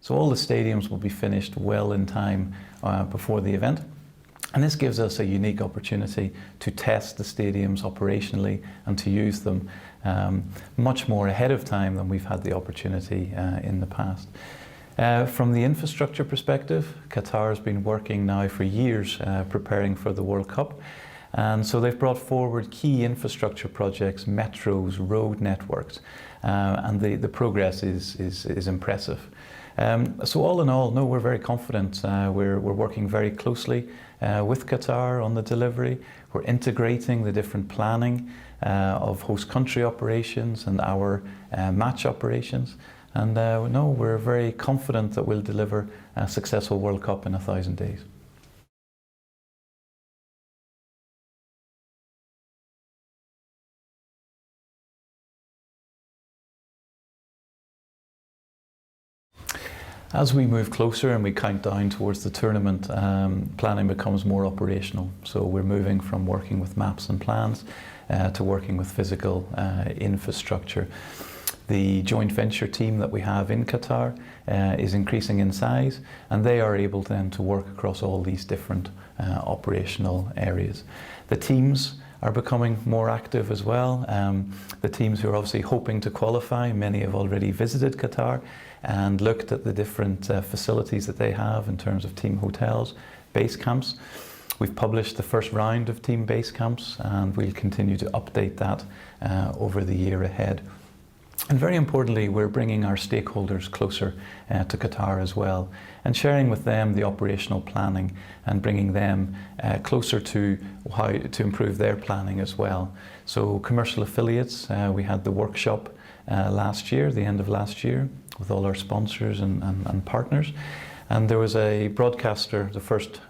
So all the stadiums will be finished well in time before the event. And this gives us a unique opportunity to test the stadiums operationally and to use them much more ahead of time than we've had the opportunity in the past. From the infrastructure perspective, Qatar has been working now for years preparing for the World Cup. And so they've brought forward key infrastructure projects, metros, road networks, and the progress is impressive. So all in all, no, we're very confident. We're working very closely with Qatar on the delivery. We're integrating the different planning of host country operations and our match operations. And no, we're very confident that we'll deliver a successful World Cup in 1,000 days. As we move closer and we count down towards the tournament, planning becomes more operational. So we're moving from working with maps and plans to working with physical infrastructure. The joint venture team that we have in Qatar is increasing in size, and they are able then to work across all these different operational areas. The teams are becoming more active as well. The teams who are obviously hoping to qualify, many have already visited Qatar and looked at the different facilities that they have in terms of team hotels, base camps. We've published the first round of team base camps, and we'll continue to update that over the year ahead. And very importantly, we're bringing our stakeholders closer to Qatar as well, and sharing with them the operational planning and bringing them closer to how to improve their planning as well. So commercial affiliates, we had the workshop last year, the end of last year, with all our sponsors and partners. And there was a broadcaster, the first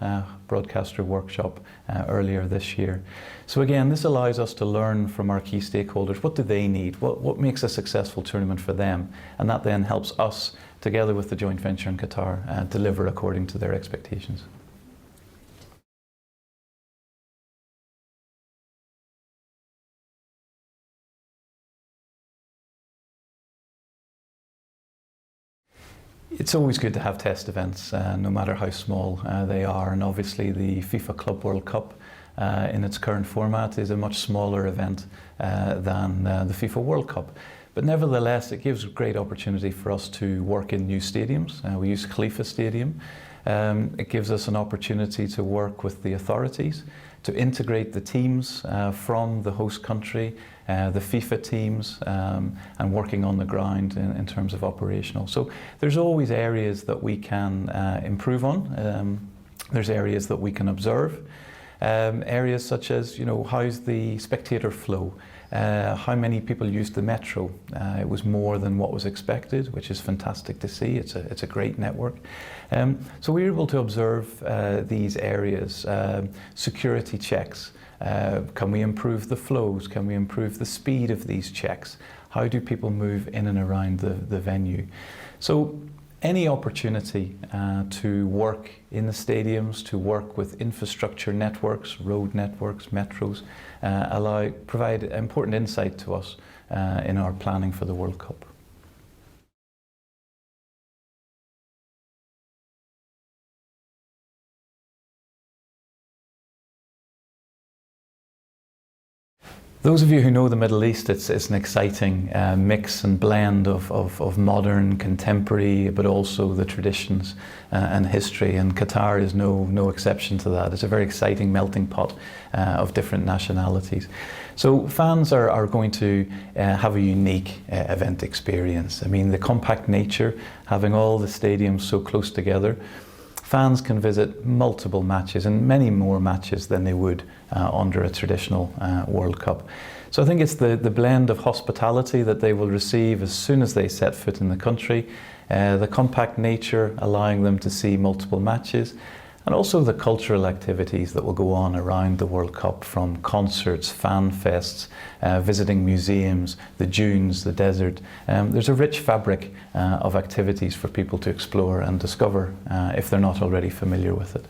broadcaster workshop earlier this year. So again, this allows us to learn from our key stakeholders. What do they need? What makes a successful tournament for them? And that then helps us, together with the joint venture in Qatar, deliver according to their expectations. It's always good to have test events, no matter how small they are. And obviously the FIFA Club World Cup in its current format is a much smaller event than the FIFA World Cup. But nevertheless, it gives a great opportunity for us to work in new stadiums. We use Khalifa Stadium. It gives us an opportunity to work with the authorities, to integrate the teams from the host country, the FIFA teams, and working on the ground in terms of operational. So there's always areas that we can improve on. There's areas that we can observe. Areas such as, how's the spectator flow? How many people used the metro? It was more than what was expected, which is fantastic to see. It's a great network. So we were able to observe these areas. Security checks. Can we improve the flows? Can we improve the speed of these checks? How do people move in and around the venue? So any opportunity to work in the stadiums, to work with infrastructure networks, road networks, metros, provide important insight to us in our planning for the World Cup. Those of you who know the Middle East, it's an exciting mix and blend of modern, contemporary, but also the traditions and history. And Qatar is no exception to that. It's a very exciting melting pot of different nationalities. So fans are going to have a unique event experience. I mean, the compact nature, having all the stadiums so close together, fans can visit multiple matches and many more matches than they would under a traditional World Cup. So I think it's the blend of hospitality that they will receive as soon as they set foot in the country, the compact nature allowing them to see multiple matches, and also the cultural activities that will go on around the World Cup, from concerts, fan fests, visiting museums, the dunes, the desert. There's a rich fabric of activities for people to explore and discover if they're not already familiar with it.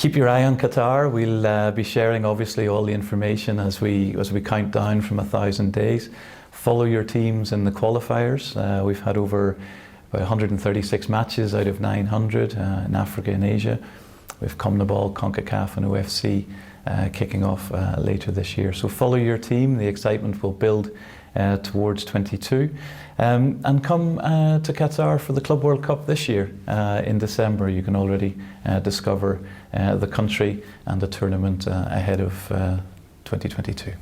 Keep your eye on Qatar. We'll be sharing obviously all the information as we count down from 1,000 days. Follow your teams in the qualifiers. We've had over about 136 matches out of 900 in Africa and Asia. We've CONMEBOL, CONCACAF and OFC kicking off later this year. So follow your team. The excitement will build towards 22. And come to Qatar for the Club World Cup this year in December. You can already discover the country and the tournament ahead of 2022.